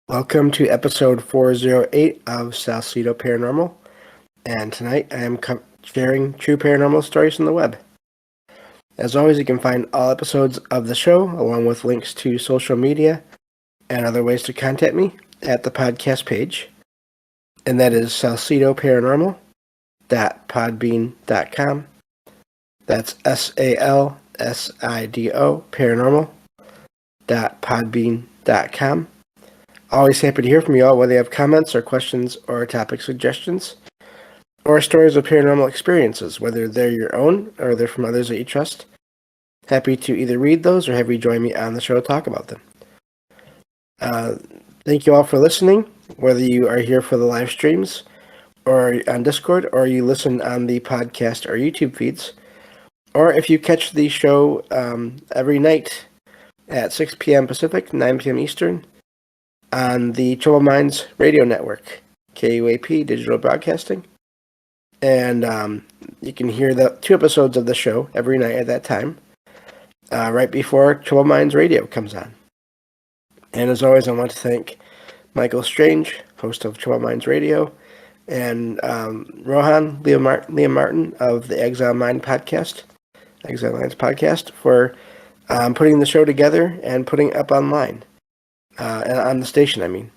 Welcome to episode 408 of Salcedo Paranormal, and tonight I am sharing true paranormal stories from the web. As always, you can find all episodes of the show, along with links to social media and other ways to contact me at the podcast page, and that is salcidoparanormal.podbean.com. That's SALSIDO paranormal.podbean.com. Always happy to hear from you all, whether you have comments or questions or topic suggestions, or stories of paranormal experiences, whether they're your own or they're from others that you trust. Happy to either read those or have you join me on the show to talk about them. Thank you all for listening, whether you are here for the live streams or on Discord, or you listen on the podcast or YouTube feeds, or if you catch the show every night at 6 p.m. Pacific, 9 p.m. Eastern, on the Troubled Minds Radio Network, KUAP Digital Broadcasting. And you can hear the 2 episodes of the show every night at that time, right before Troubled Minds Radio comes on. And as always, I want to thank Michael Strange, host of Troubled Minds Radio, and Rohan Liam Martin of the Exile Minds podcast, for putting the show together and putting it up online. On the station,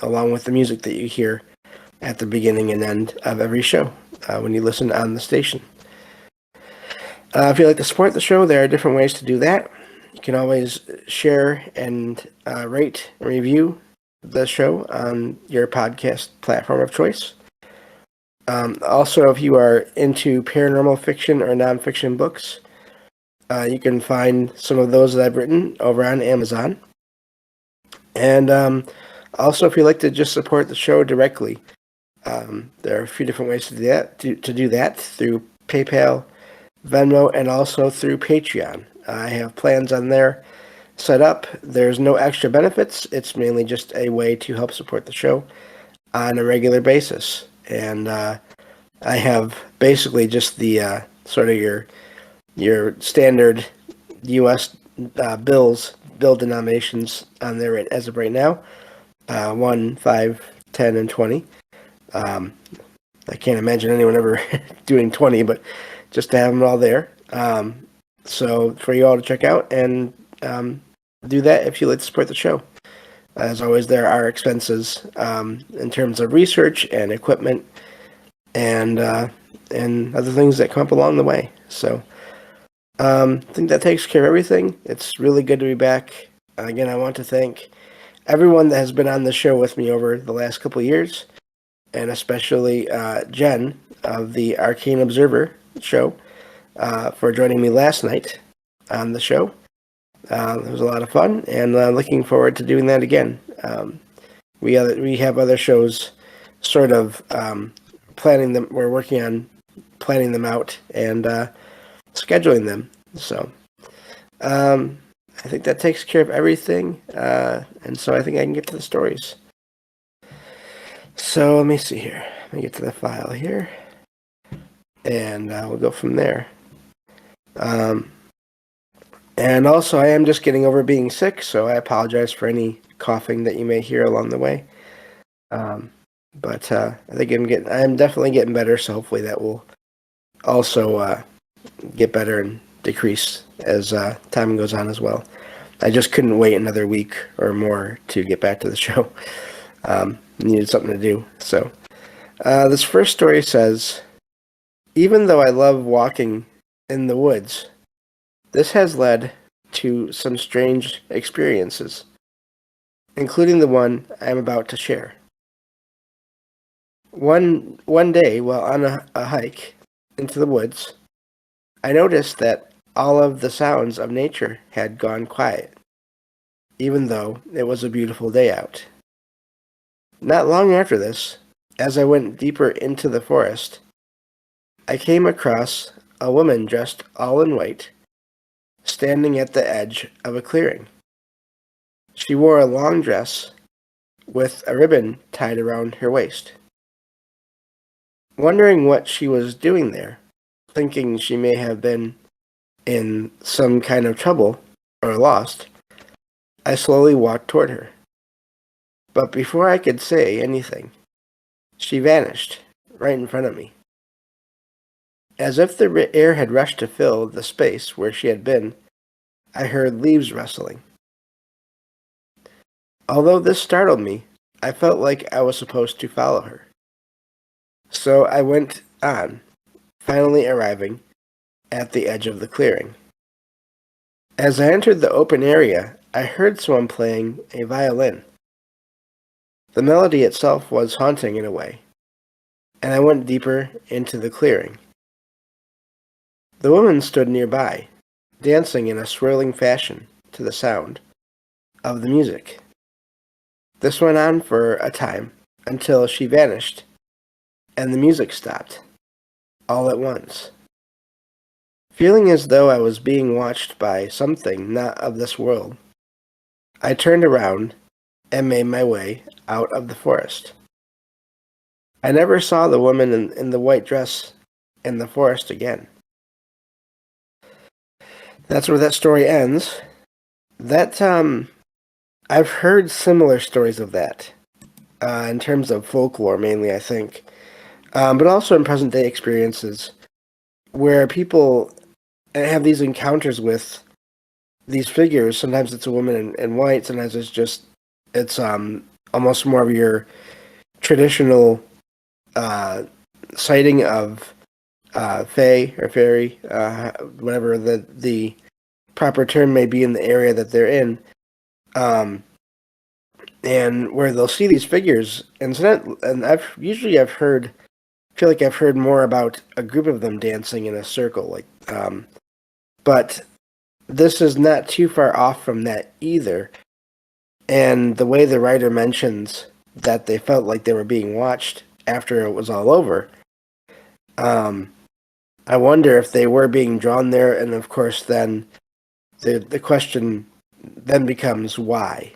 along with the music that you hear at the beginning and end of every show when you listen on the station. If you'd like to support the show, there are different ways to do that. You can always share and rate and review the show on your podcast platform of choice. Also, if you are into paranormal fiction or nonfiction books, you can find some of those that I've written over on Amazon. And also, if you'd like to just support the show directly, there are a few different ways to do that through PayPal, Venmo, and also through Patreon. I have plans on there set up. There's no extra benefits. It's mainly just a way to help support the show on a regular basis. And I have basically just the sort of your standard U.S. bill denominations on there as of right now, 1, 5, 10, and 20. I can't imagine anyone ever doing 20, but just to have them all there. So for you all to check out and do that if you like to support the show. As always, there are expenses in terms of research and equipment and other things that come up along the way. So I think that takes care of everything. It's really good to be back. Again, I want to thank everyone that has been on the show with me over the last couple of years, and especially Jen of the Arcane Observer show for joining me last night on the show. It was a lot of fun, and looking forward to doing that again. We have other shows sort of planning them. We're working on planning them out and scheduling them. So I think that takes care of everything, and so I think I can get to the stories. So let me see here. Let me get to the file here, and we'll go from there. And also, I am just getting over being sick, so I apologize for any coughing that you may hear along the way. But I think I'm definitely getting better, so hopefully that will also get better and decrease as time goes on as well. I just couldn't wait another week or more to get back to the show. Needed something to do. So this first story says, even though I love walking in the woods, this has led to some strange experiences, including the one I am about to share. One day, while on a hike into the woods, I noticed that all of the sounds of nature had gone quiet, even though it was a beautiful day out. Not long after this, as I went deeper into the forest, I came across a woman dressed all in white, standing at the edge of a clearing. She wore a long dress with a ribbon tied around her waist. Wondering what she was doing there, thinking she may have been in some kind of trouble or lost, I slowly walked toward her. But before I could say anything, she vanished right in front of me. As if the air had rushed to fill the space where she had been, I heard leaves rustling. Although this startled me, I felt like I was supposed to follow her. So I went on, finally arriving at the edge of the clearing. As I entered the open area, I heard someone playing a violin. The melody itself was haunting in a way, and I went deeper into the clearing. The woman stood nearby, dancing in a swirling fashion to the sound of the music. This went on for a time until she vanished, and the music stopped, all at once. Feeling as though I was being watched by something not of this world, I turned around and made my way out of the forest. I never saw the woman in the white dress in the forest again. That's where that story ends. That, I've heard similar stories of that, in terms of folklore mainly, I think, but also in present-day experiences, where people have these encounters with these figures. Sometimes it's a woman in white, sometimes it's almost more of your traditional sighting of fae or fairy, whatever the proper term may be in the area that they're in, and where they'll see these figures, and I've feel like I've heard more about a group of them dancing in a circle, but this is not too far off from that either. And the way the writer mentions that they felt like they were being watched after it was all over, I wonder if they were being drawn there, and of course then the question then becomes why.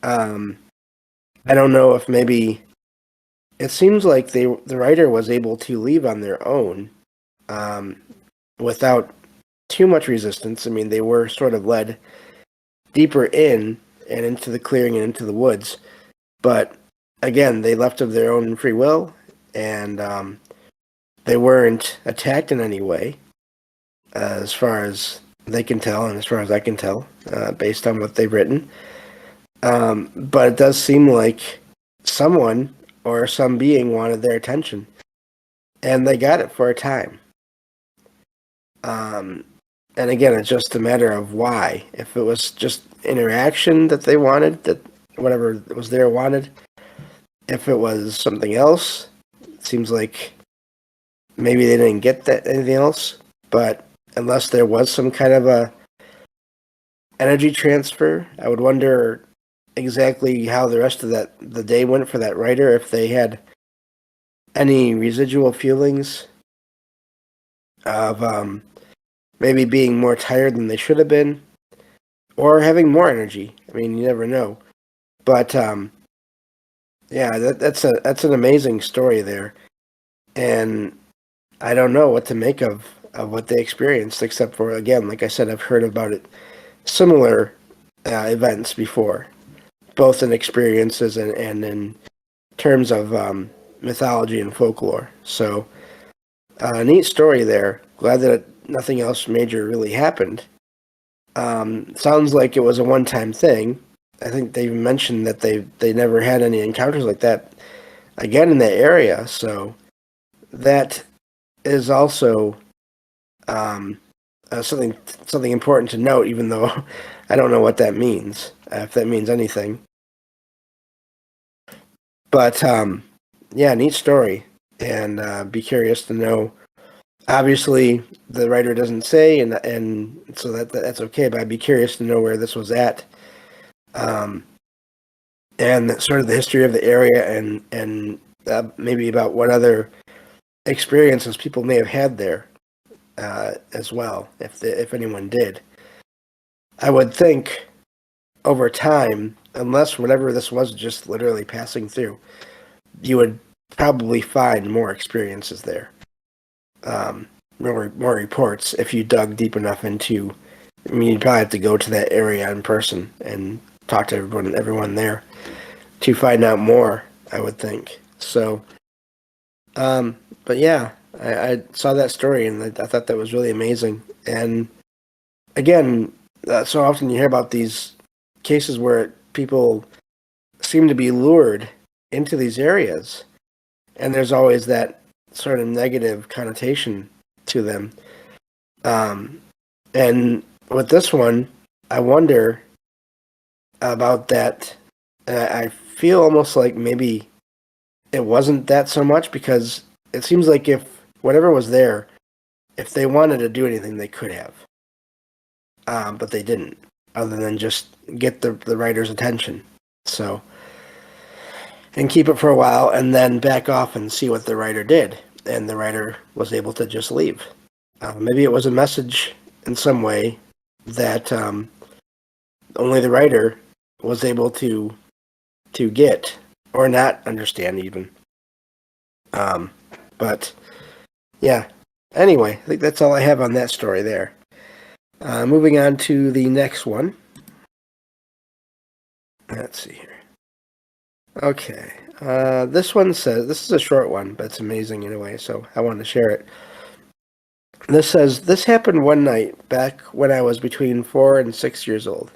I don't know if maybe it seems like the writer was able to leave on their own, without too much resistance. I mean, they were sort of led deeper in and into the clearing and into the woods, but again, they left of their own free will, and they weren't attacked in any way, as far as they can tell, and as far as I can tell, based on what they've written. But it does seem like someone or some being wanted their attention, and they got it for a time. And again, it's just a matter of why. If it was just interaction that they wanted, that whatever was there wanted. If it was something else, it seems like maybe they didn't get that anything else. But unless there was some kind of a energy transfer, I would wonder exactly how the rest of the day went for that writer, if they had any residual feelings of maybe being more tired than they should have been, or having more energy. I mean, you never know. But yeah, that's an amazing story there, and I don't know what to make of what they experienced, except for, again, like I said, I've heard about it, similar events before, both in experiences and in terms of mythology and folklore. So, neat story there. Glad that nothing else major really happened. Sounds like it was a one-time thing. I think they mentioned that they never had any encounters like that again in that area. So that is also something important to note, even though I don't know what that means, if that means anything. But yeah, neat story, and be curious to know. Obviously, the writer doesn't say, and so that's okay. But I'd be curious to know where this was at, and sort of the history of the area, and maybe about what other experiences people may have had there as well, if anyone did. I would think over time, unless whatever this was just literally passing through, you would probably find more experiences there. More reports if you dug deep enough into. I mean, you'd probably have to go to that area in person and talk to everyone there. to find out more, I would think. So, but yeah, I saw that story and I thought that was really amazing. And again, so often you hear about these cases where people seem to be lured into these areas, and there's always that sort of negative connotation to them. And with this one, I wonder about that. I feel almost like maybe it wasn't that so much, because it seems like if whatever was there, if they wanted to do anything, they could have. But they didn't, other than just get the writer's attention. So, and keep it for a while and then back off and see what the writer did. And the writer was able to just leave. Maybe it was a message in some way that only the writer was able to get or not understand even. But yeah. Anyway, I think that's all I have on that story there. Moving on to the next one. Let's see here. Okay. This one says, this is a short one, but it's amazing in a way, so I wanted to share it. This says, this happened one night back when I was between 4 and 6 years old.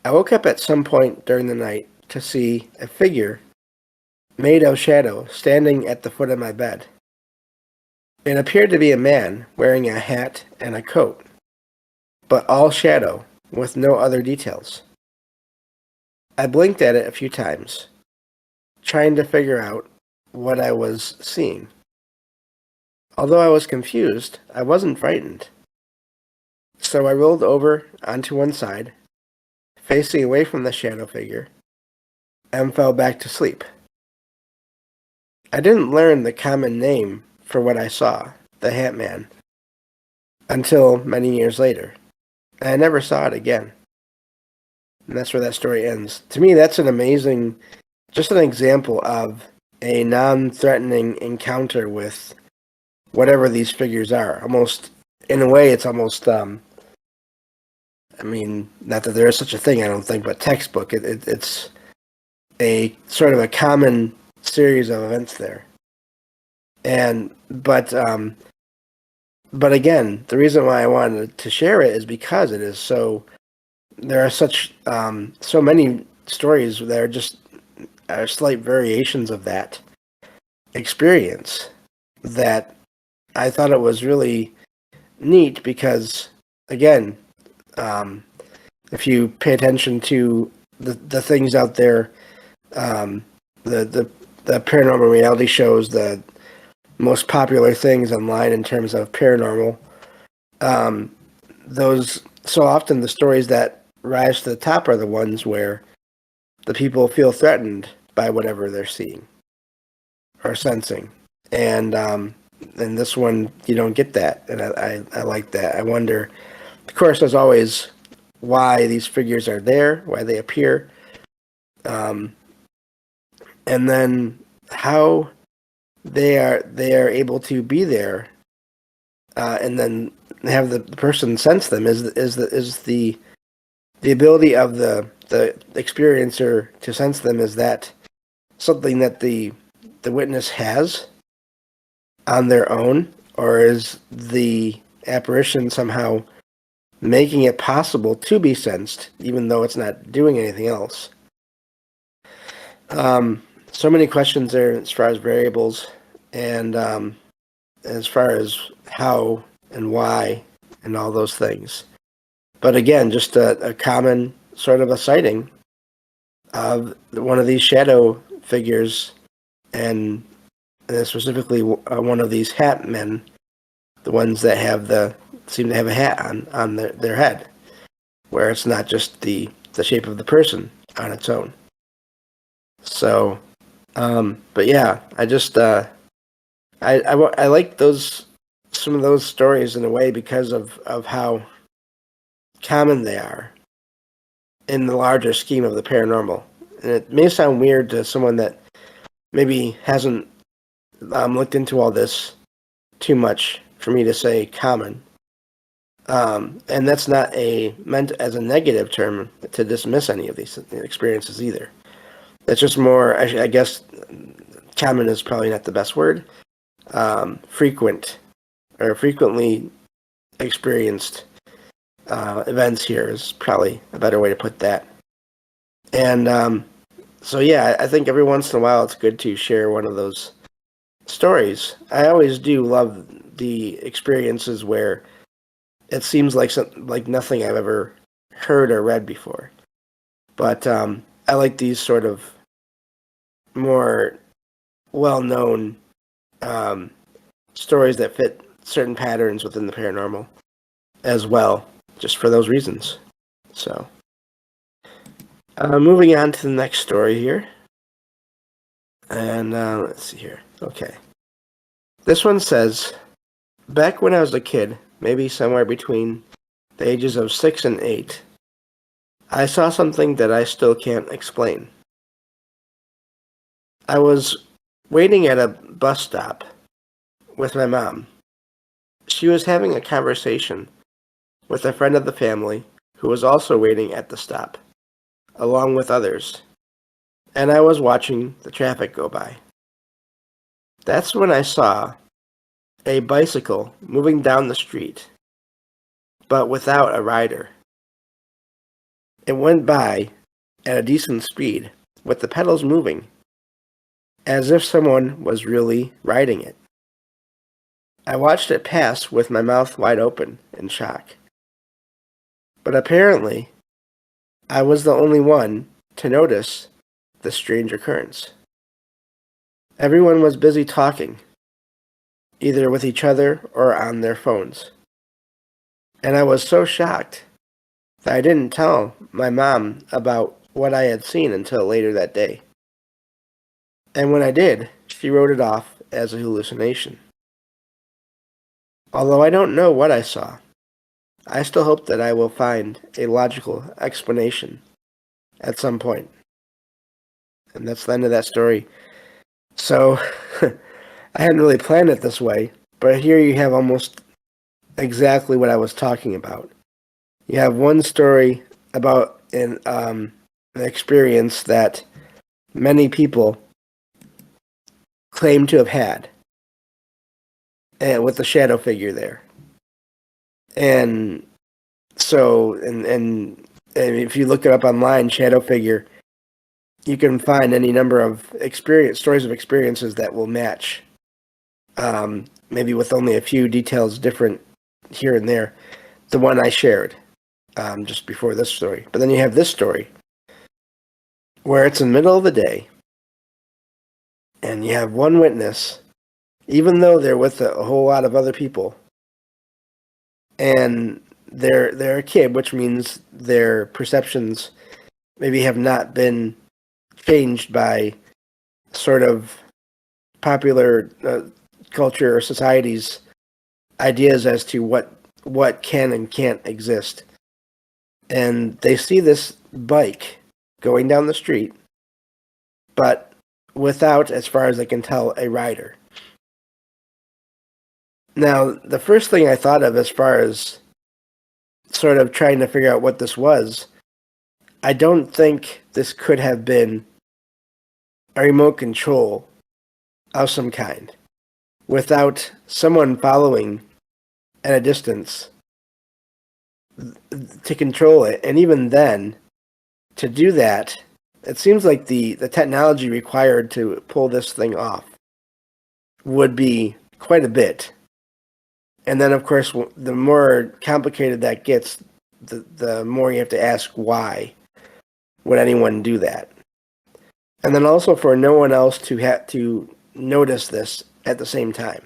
I woke up at some point during the night to see a figure made of shadow standing at the foot of my bed. It appeared to be a man wearing a hat and a coat, but all shadow with no other details. I blinked at it a few times, trying to figure out what I was seeing. Although I was confused, I wasn't frightened. So I rolled over onto one side, facing away from the shadow figure, and fell back to sleep. I didn't learn the common name for what I saw, the Hat Man, until many years later, and I never saw it again. And that's where that story ends. To me, that's an amazing, just an example of a non-threatening encounter with whatever these figures are. Almost, in a way, it's almost, I mean, not that there is such a thing, I don't think, but textbook. It's a sort of a common series of events there. But again, the reason why I wanted to share it is because it is so. There are so many stories that are just slight variations of that experience that I thought it was really neat because, again, if you pay attention to the things out there, the paranormal reality shows, the most popular things online in terms of paranormal, those so often the stories that rise to the top are the ones where the people feel threatened by whatever they're seeing or sensing, and this one you don't get that, and I like that. I wonder, of course, as always, why these figures are there, why they appear, and then how they are able to be there, and then have the person sense them is the ability of the experiencer to sense them. Is that something that the witness has on their own, or is the apparition somehow making it possible to be sensed, even though it's not doing anything else? So many questions there as far as variables, and as far as how and why and all those things. But again, just a common sort of a sighting of one of these shadow figures, and specifically one of these hat men, the ones that seem to have a hat on their head, where it's not just the shape of the person on its own. So, but yeah, I just I like some of those stories in a way because of how common they are in the larger scheme of the paranormal. And it may sound weird to someone that maybe hasn't looked into all this too much for me to say common. And that's not meant as a negative term to dismiss any of these experiences either. It's just more, I guess, common is probably not the best word. Frequent or frequently experienced events here is probably a better way to put that. And so, yeah, I think every once in a while it's good to share one of those stories. I always do love the experiences where it seems like nothing I've ever heard or read before. But I like these sort of more well-known stories that fit certain patterns within the paranormal as well, just for those reasons. So, moving on to the next story here. And let's see here. Okay. This one says, back when I was a kid, maybe somewhere between the ages of 6 and 8, I saw something that I still can't explain. I was waiting at a bus stop with my mom. She was having a conversation with a friend of the family who was also waiting at the stop, along with others, and I was watching the traffic go by. That's when I saw a bicycle moving down the street, but without a rider. It went by at a decent speed, with the pedals moving, as if someone was really riding it. I watched it pass with my mouth wide open in shock. But apparently, I was the only one to notice the strange occurrence. Everyone was busy talking, either with each other or on their phones. And I was so shocked that I didn't tell my mom about what I had seen until later that day. And when I did, she wrote it off as a hallucination. Although I don't know what I saw, I still hope that I will find a logical explanation at some point. And that's the end of that story. So, I hadn't really planned it this way, but here you have almost exactly what I was talking about. You have one story about an experience that many people claim to have had, and with the shadow figure there. And so, and if you look it up online, shadow figure, you can find any number of stories of experiences that will match. Maybe with only a few details different here and there. The one I shared just before this story. But then you have this story where it's in the middle of the day and you have one witness, even though they're with a whole lot of other people, and they're a kid, which means their perceptions maybe have not been changed by sort of popular culture or society's ideas as to what can and can't exist. And they see this bike going down the street, but without, as far as I can tell, a rider. Now, the first thing I thought of as far as sort of trying to figure out what this was, I don't think this could have been a remote control of some kind without someone following at a distance to control it. And even then, to do that, it seems like the technology required to pull this thing off would be quite a bit. And then, of course, the more complicated that gets, the more you have to ask why would anyone do that. And then also for no one else to have to notice this at the same time.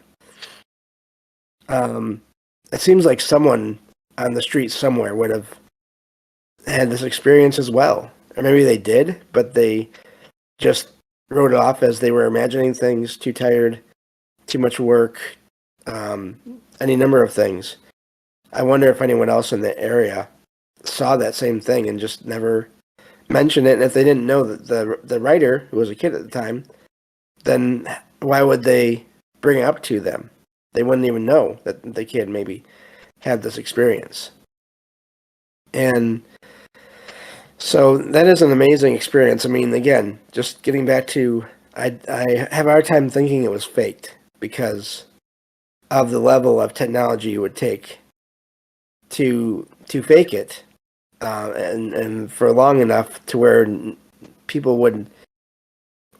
It seems like someone on the street somewhere would have had this experience as well. Or maybe they did, but they just wrote it off as they were imagining things, too tired, too much work, any number of things. I wonder if anyone else in the area saw that same thing and just never mentioned it. And if they didn't know that the writer, who was a kid at the time, then why would they bring it up to them? They wouldn't even know that the kid maybe had this experience. And So that is an amazing experience. I mean, again, just getting back to, I have a hard time thinking it was faked because of the level of technology it would take to fake it, and for long enough to where people would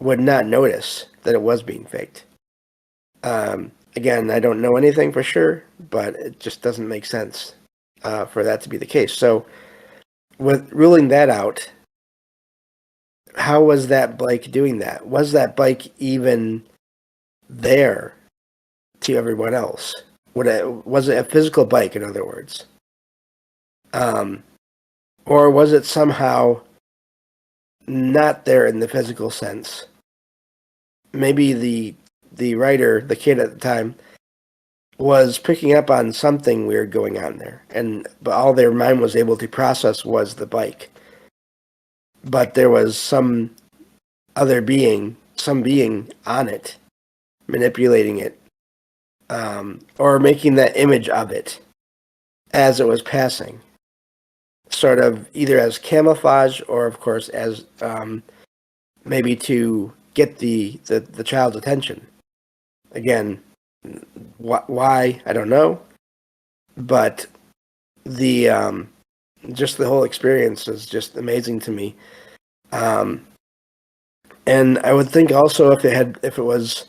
not notice that it was being faked. Again, I don't know anything for sure, but it just doesn't make sense for that to be the case. So, with ruling that out, how was that bike doing that? Was that bike even there to everyone else? Was it a physical bike, in other words? Um, or was it somehow not there in the physical sense? Maybe the writer, the kid at the time, was picking up on something weird going on there, but all their mind was able to process was the bike. But there was some being on it, manipulating it, or making that image of it as it was passing, sort of either as camouflage or, of course, as maybe to get the child's attention. Again, why, I don't know, but the just the whole experience is just amazing to me. And I would think also if it was,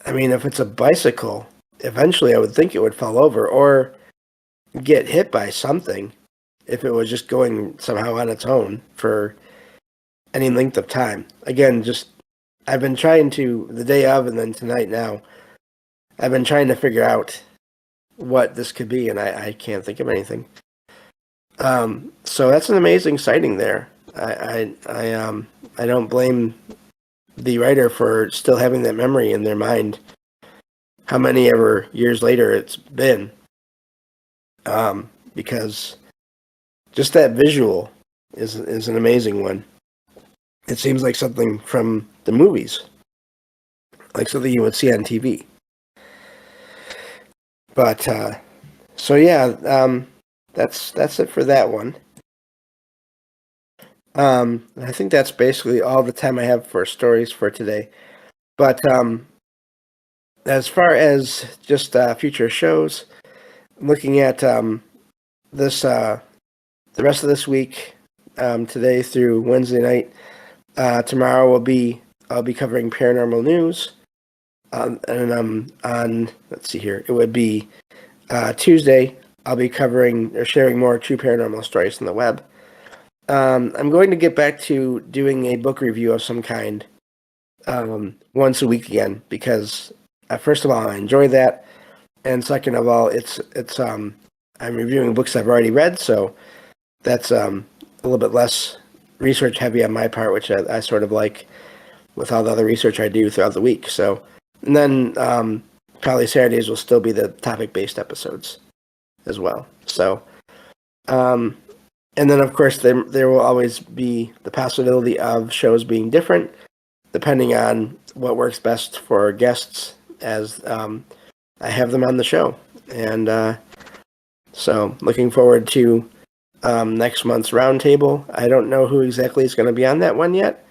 I mean, if it's a bicycle, eventually I would think it would fall over or get hit by something if it was just going somehow on its own for any length of time. Again, just I've been trying to, the day of and then tonight now, I've been trying to figure out what this could be, and I can't think of anything. So that's an amazing sighting there. I don't blame the writer for still having that memory in their mind. How many ever years later it's been, because just that visual is an amazing one. It seems like something from the movies, like something you would see on TV. But so yeah, that's it for that one. I think that's basically all the time I have for stories for today. But as far as just future shows, looking at this the rest of this week, today through Wednesday night. Tomorrow I'll be covering paranormal news, and on, let's see here, it would be Tuesday. I'll be covering or sharing more true paranormal stories on the web. I'm going to get back to doing a book review of some kind once a week again, because first of all, I enjoy that, and second of all, it's I'm reviewing books I've already read, so that's a little bit less research heavy on my part, which I sort of like with all the other research I do throughout the week. So, and then probably Saturdays will still be the topic-based episodes as well. So, and then of course there will always be the possibility of shows being different, depending on what works best for guests as I have them on the show. And so looking forward to next month's roundtable. I don't know who exactly is going to be on that one yet,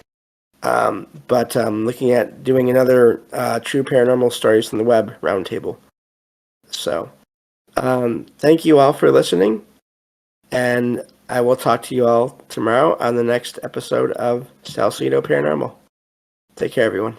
but looking at doing another true paranormal stories from the web roundtable. So thank you all for listening, and I will talk to you all tomorrow on the next episode of Salcedo Paranormal. Take care, everyone.